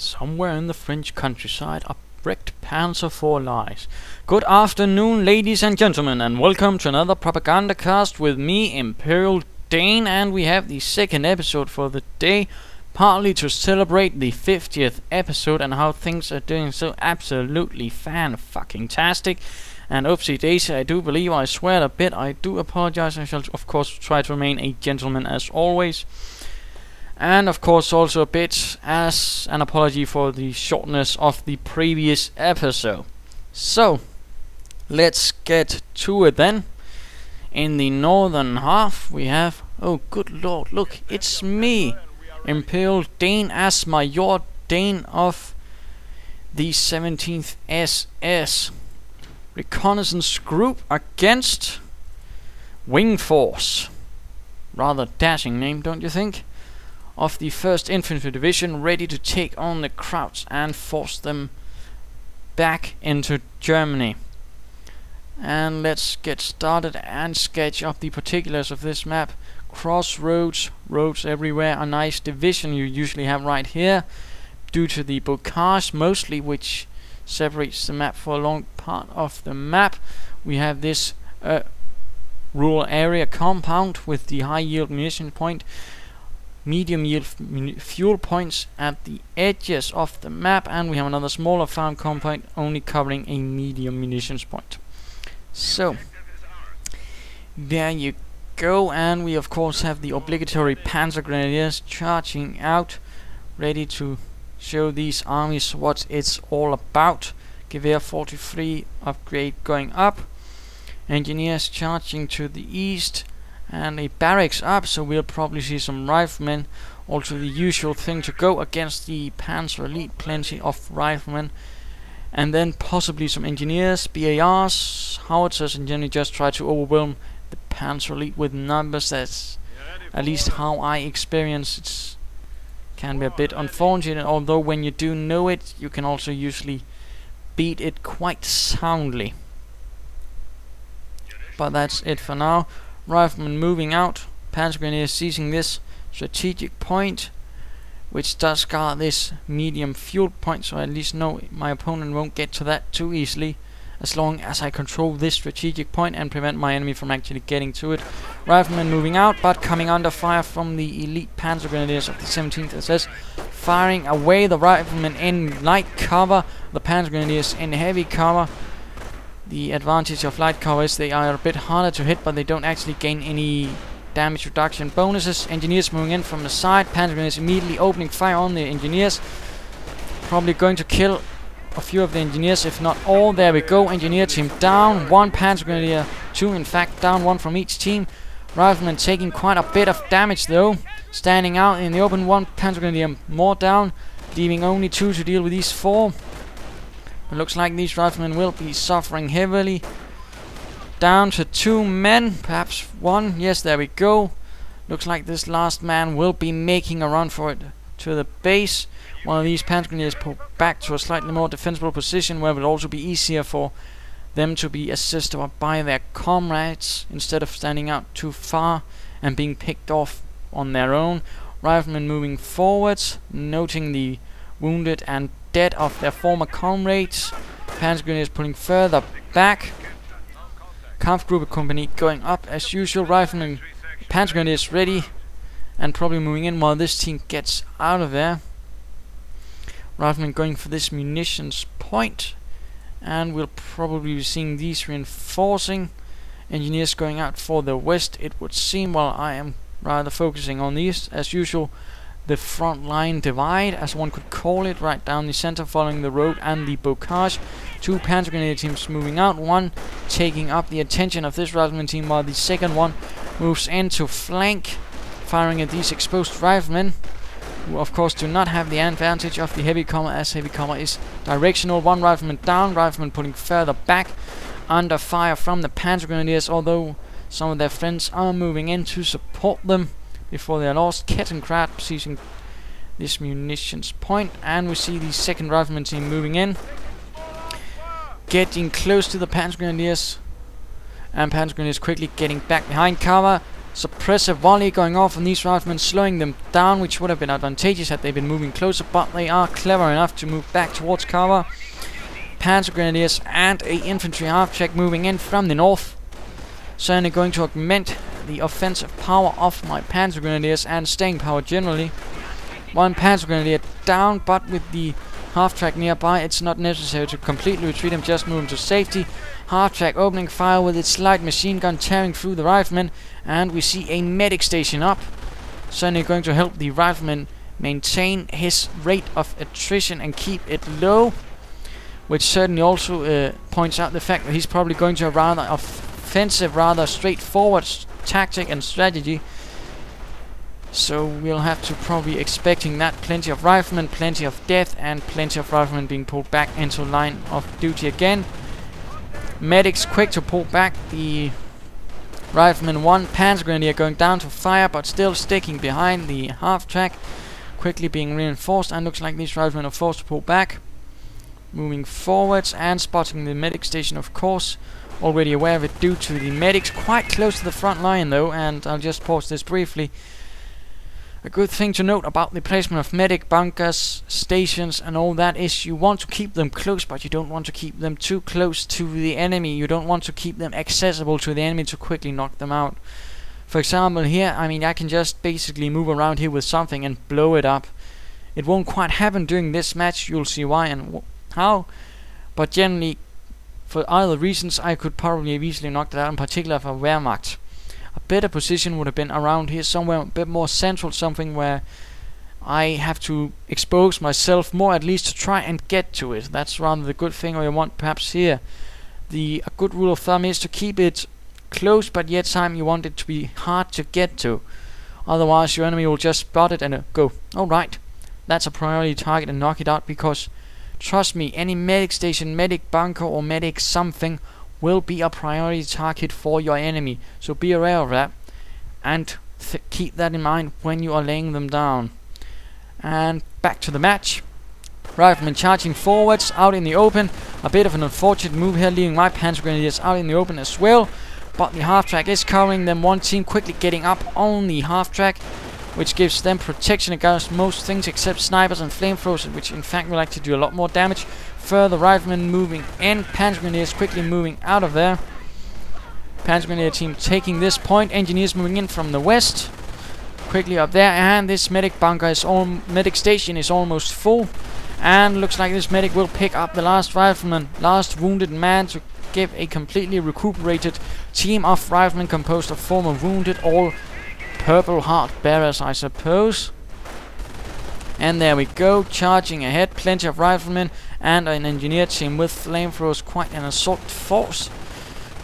Somewhere in the French countryside, a wrecked Panzer IV lies. Good afternoon, ladies and gentlemen, and welcome to another Propagandacast with me, ImperialDane, and we have the second episode for the day, partly to celebrate the 50th episode and how things are doing so absolutely fan-fucking-tastic. And oopsie daisy, I do believe I swear a bit. I do apologize. I shall of course try to remain a gentleman as always. And of course also a bit as an apology for the shortness of the previous episode. So, let's get to it then. In the northern half we have, oh good lord, look, it's me, ImperialDane, as Major Dane of the 17th SS Reconnaissance Group against wingforce. Rather dashing name, don't you think? Of the 1st Infantry Division, ready to take on the Krauts and force them back into Germany. And let's get started and sketch up the particulars of this map. Crossroads, roads everywhere, a nice division you usually have right here, due to the bocage mostly, which separates the map for a long part of the map. We have this rural area compound with the high yield munition point, medium yield fuel points at the edges of the map, and we have another smaller farm compound only covering a medium munitions point. So there you go, and we of course have the obligatory Panzer Grenadiers charging out, ready to show these armies what it's all about. Gewehr 43 upgrade going up, engineers charging to the east, and a barracks up, so we'll probably see some riflemen. Also the usual thing to go against the Panzer Elite, plenty of riflemen, and then possibly some engineers, BARs, howitzers, and generally just try to overwhelm the Panzer Elite with numbers. That's at least how I experience it. Can be a bit unfortunate, although when you do know it, you can also usually beat it quite soundly. But that's it for now. Riflemen moving out, Panzer Grenadiers seizing this strategic point, which does guard this medium fuel point, so I at least know my opponent won't get to that too easily, as long as I control this strategic point and prevent my enemy from actually getting to it. Riflemen moving out, but coming under fire from the elite Panzer Grenadiers of the 17th SS, firing away. The riflemen in light cover, the Panzer Grenadiers in heavy cover. The advantage of light cover is they are a bit harder to hit, but they don't actually gain any damage reduction bonuses. Engineers moving in from the side, Panzer Grenadiers immediately opening fire on the engineers, probably going to kill a few of the engineers, if not all. There we go, engineer team down, 1 Panzer Grenadier, 2 in fact down, 1 from each team. Riflemen taking quite a bit of damage though, standing out in the open, 1 Panzer Grenadier more down, leaving only 2 to deal with these 4. It looks like these riflemen will be suffering heavily. Down to 2 men, perhaps 1. Yes, there we go. Looks like this last man will be making a run for it to the base. One of these Panzer Grenadiers pulled back to a slightly more defensible position, where it will also be easier for them to be assisted by their comrades instead of standing out too far and being picked off on their own. Riflemen moving forwards, noting the wounded and dead of their former comrades. Panzer Grenadiers pulling further back. Kampfgruppe company going up as usual. Riflemen, Panzer Grenadiers ready and probably moving in while this team gets out of there. Riflemen going for this munitions point, and we'll probably be seeing these reinforcing. Engineers going out for the west, it would seem, while I am rather focusing on these as usual. The front line divide, as one could call it, right down the center, following the road and the bocage. 2 Panzer Grenadier teams moving out, 1 taking up the attention of this rifleman team, while the second one moves in to flank, firing at these exposed riflemen, who of course do not have the advantage of the heavy cover, as heavy cover is directional. 1 rifleman down, rifleman pulling further back, under fire from the Panzer Grenadiers, although some of their friends are moving in to support them before they are lost. Kettenkrad seizing this munitions point, and we see the 2nd rifleman team moving in, getting close to the Panzer Grenadiers, and Panzer Grenadiers quickly getting back behind cover. suppressive volley going off on these riflemen, slowing them down, which would have been advantageous had they been moving closer, but they are clever enough to move back towards cover. Panzer Grenadiers and a infantry half-track moving in from the north. Certainly going to augment the offensive power of my Panzer Grenadiers and staying power generally. One Panzer Grenadier down, but with the half-track nearby, it's not necessary to completely retreat him, just move him to safety. Half-track opening fire with its light machine gun tearing through the riflemen, and we see a medic station up. Certainly going to help the rifleman maintain his rate of attrition and keep it low, which certainly also points out the fact that he's probably going to a rather offensive, rather straightforward tactic and strategy. So we'll have to probably expecting that. Plenty of riflemen, plenty of death, and plenty of riflemen being pulled back into line of duty again. Medics quick to pull back. The rifleman, one Panzer Grenadier going down to fire, but still sticking behind the half-track, quickly being reinforced, and looks like these riflemen are forced to pull back. Moving forwards and spotting the medic station, of course. Already aware of it due to the medics quite close to the front line though, and I'll just pause this briefly. A good thing to note about the placement of medic bunkers, stations and all that is you want to keep them close, but you don't want to keep them too close to the enemy. You don't want to keep them accessible to the enemy to quickly knock them out. For example here, I mean, I can just basically move around here with something and blow it up. It won't quite happen during this match, you'll see why and how, but generally for other reasons I could probably have easily knocked it out, in particular for Wehrmacht. A better position would have been around here, somewhere a bit more central, something where I have to expose myself more, at least to try and get to it. That's rather the good thing, or you want perhaps here. A good rule of thumb is to keep it close, but yet time you want it to be hard to get to. Otherwise your enemy will just spot it and go, alright, that's a priority target, and knock it out, because trust me, any medic station, medic bunker or medic something will be a priority target for your enemy. So be aware of that and keep that in mind when you are laying them down. And back to the match. Riflemen charging forwards out in the open. A bit of an unfortunate move here, leaving my Panzer Grenadiers out in the open as well. But the half-track is covering them. One team quickly getting up on the half-track, which gives them protection against most things except snipers and flamethrowers, which in fact will actually do a lot more damage. Further riflemen moving in, Panzer Grenadiers quickly moving out of there. Panzer Grenadier team taking this point, engineers moving in from the west. Quickly up there, and this medic bunker is medic station is almost full. And looks like this medic will pick up the last rifleman, last wounded man, to give a completely recuperated team of riflemen composed of former wounded, all Purple Heart bearers, I suppose. And there we go, charging ahead, plenty of riflemen and an engineer team with flamethrowers, quite an assault force.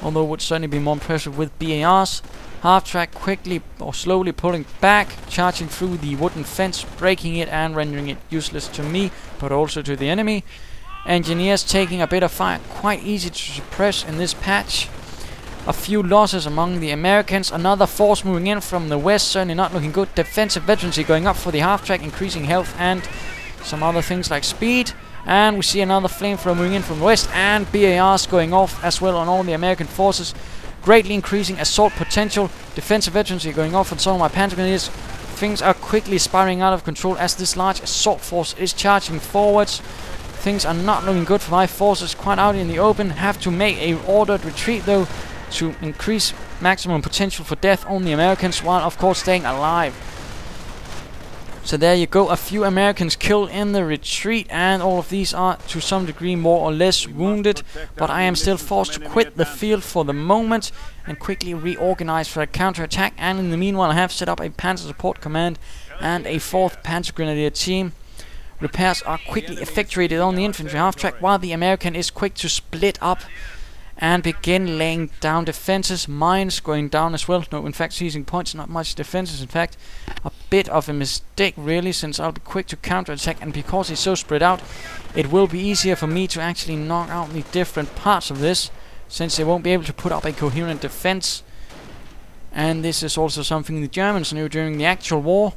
Although it would certainly be more impressive with BARs. Half-track quickly or slowly pulling back, charging through the wooden fence, breaking it and rendering it useless to me, but also to the enemy. Engineers taking a bit of fire, quite easy to suppress in this patch. A few losses among the Americans. Another force moving in from the west, certainly not looking good. Defensive veterancy going up for the half-track, increasing health and some other things like speed. And we see another flamethrower moving in from the west, and BARs going off as well on all the American forces, greatly increasing assault potential. Defensive veterancy going off on some of my Panzer Grenadiers. Things are quickly spiraling out of control as this large assault force is charging forwards. Things are not looking good for my forces, quite out in the open. Have to make a ordered retreat though, to increase maximum potential for death on the Americans, while of course staying alive. So there you go, a few Americans killed in the retreat, and all of these are to some degree more or less wounded, but I am still forced to quit the field for the moment and quickly reorganize for a counterattack. And in the meanwhile I have set up a Panzer Support Command and a 4th Panzer Grenadier team. Repairs are quickly effectuated on the infantry half-track, while the American is quick to split up and begin laying down defenses. Mines going down as well. No, in fact, seizing points, not much defenses. In fact, a bit of a mistake really, since I'll be quick to counterattack, and because it's so spread out, it will be easier for me to actually knock out the different parts of this, since they won't be able to put up a coherent defense. And this is also something the Germans knew during the actual war,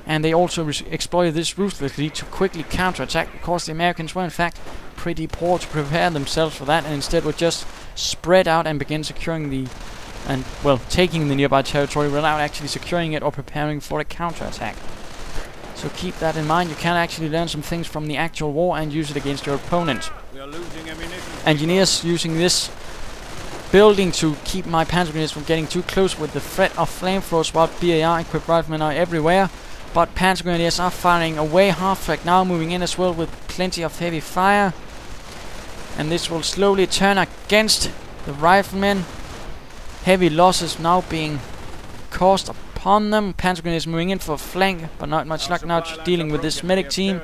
and they also exploited this ruthlessly to quickly counterattack, because the Americans were in fact pretty poor to prepare themselves for that, and instead would just spread out and begin securing the and, well, taking the nearby territory without actually securing it or preparing for a counterattack. So keep that in mind. You can actually learn some things from the actual war and use it against your opponent. We are losing ammunition. Engineers using this building to keep my panzer grenadiers from getting too close with the threat of flamethrowers, while BAR equipped riflemen are everywhere. But panzer grenadiers are firing away. Half-track now moving in as well with plenty of heavy fire. And this will slowly turn against the riflemen. Heavy losses now being caused upon them. Panzer grenadiers moving in for a flank, but not much luck now dealing with this medic team.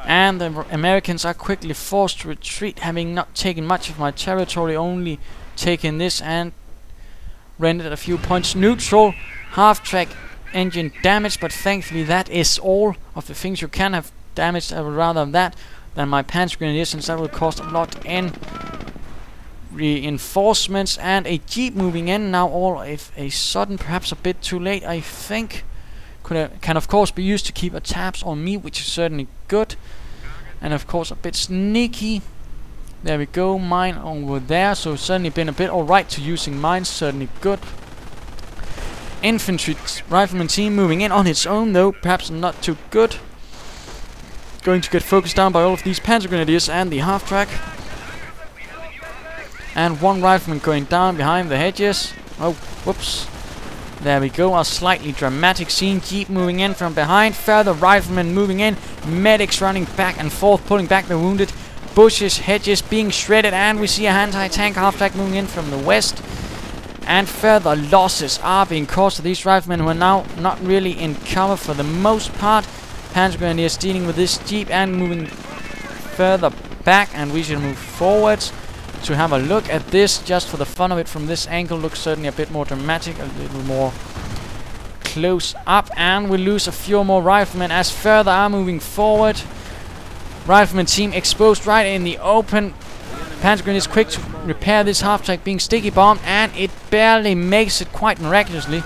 And the Americans are quickly forced to retreat, having not taken much of my territory, only taken this and rendered a few points neutral. Half-track engine damage, but thankfully that is all of the things you can have damaged. I would rather have that than my panzer grenadiers, since that will cost a lot in reinforcements. And a jeep moving in now, all of a sudden, perhaps a bit too late, I think. Can of course be used to keep tabs on me, which is certainly good, and of course a bit sneaky. There we go, mine over there, so certainly been a bit alright to using mines, certainly good. Infantry rifleman team moving in on its own, though perhaps not too good. Going to get focused down by all of these panzer grenadiers and the half-track. And one rifleman going down behind the hedges. Oh, whoops. There we go, a slightly dramatic scene. Jeep moving in from behind, further riflemen moving in, medics running back and forth, pulling back the wounded, bushes, hedges being shredded, and we see a anti-tank half-track moving in from the west. And further losses are being caused to these riflemen, who are now not really in cover for the most part. Panzer Grenadiers dealing with this jeep and moving further back, and we should move forwards to have a look at this just for the fun of it. From this angle looks certainly a bit more dramatic, a little more close up, and we lose a few more riflemen as further are moving forward. Rifleman team exposed right in the open. Panzer Grenadiers quick to repair this half-track being sticky bombed, and it barely makes it, quite miraculously.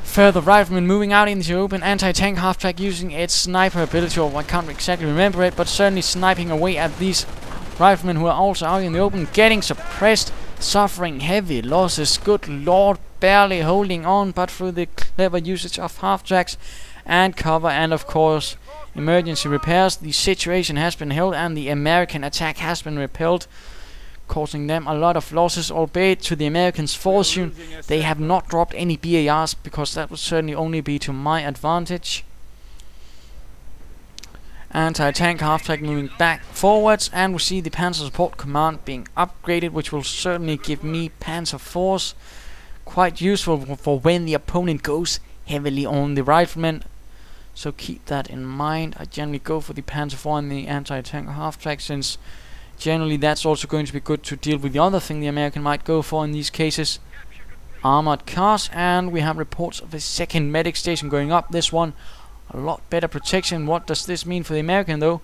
Further riflemen moving out into the open. Anti-tank half-track using its sniper ability, or I can't exactly remember it, but certainly sniping away at these riflemen who are also out in the open, getting suppressed, suffering heavy losses. Good lord, barely holding on, but through the clever usage of half-tracks and cover and of course emergency repairs, the situation has been held and the American attack has been repelled, causing them a lot of losses, albeit to the Americans' fortune they have not dropped any BARs, because that would certainly only be to my advantage. Anti-tank half-track moving back forwards, and we see the Panzer Support Command being upgraded, which will certainly give me Panzer Force, quite useful for when the opponent goes heavily on the riflemen. So keep that in mind. I generally go for the Panzer IV and the anti-tank half-track, since generally that's also going to be good to deal with the other thing the American might go for in these cases, armored cars. And we have reports of a second medic station going up. This one a lot better protection. What does this mean for the American though?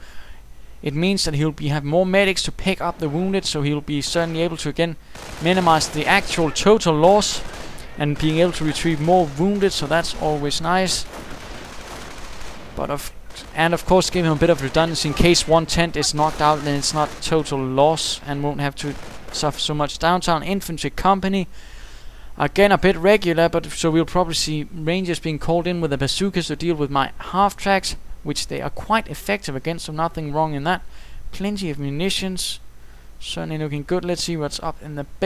It means that he'll have more medics to pick up the wounded, so he'll be certainly able to again minimize the actual total loss and being able to retrieve more wounded, so that's always nice. But of course give him a bit of redundancy in case one tent is knocked out, then it's not total loss and won't have to suffer so much downtime. Infantry company, again a bit regular, but so we'll probably see rangers being called in with the bazookas to deal with my half-tracks, which they are quite effective against, so nothing wrong in that. Plenty of munitions, certainly looking good. Let's see what's up in the base.